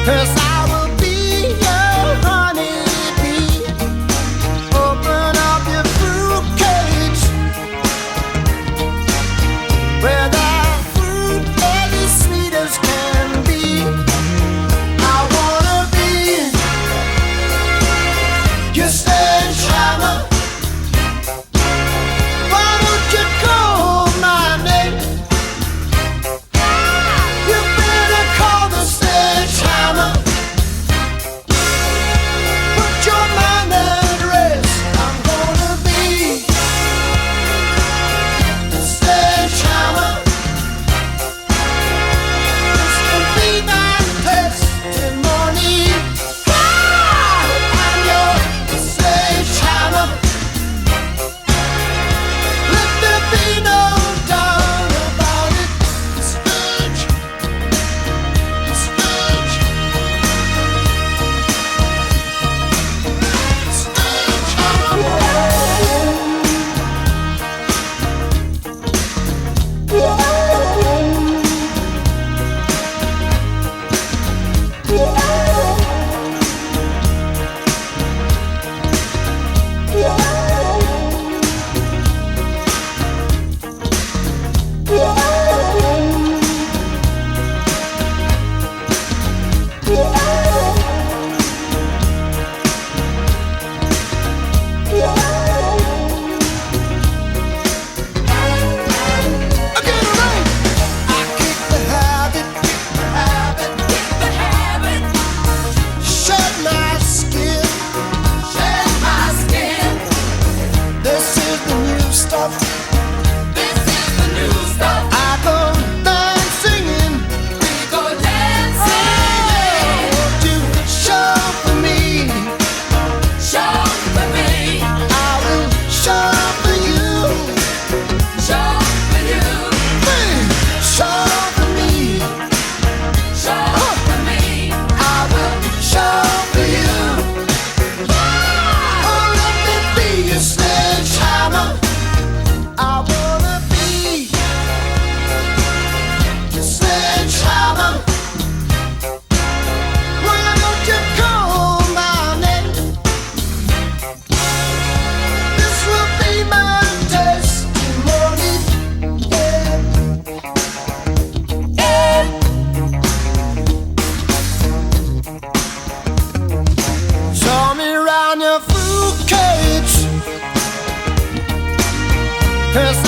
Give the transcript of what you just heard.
'cause I will be your honeybee. Open up your fruit cage where the fruit is as sweet as can be. I wanna be your sledgehammer. Why don't you call my name? You better call the sledgehammer. Put your mind at rest. I'm gonna be the sledgehammer. This can be my testimony. I'm your sledgehammer. Let there be no doubt about it. The sledge, the sledge, the sledgehammer. Again, right. I kick the habit, shed my skin. This is the new stuff. I go dance singing. Oh, you show for me. I will show for you. Hey, show for me. I will show for you. Oh, let me be your sledgehammer. I wanna be your sledgehammer. Why don't you call my name? This will be my testimony. Show me round your fruit cage, 'cause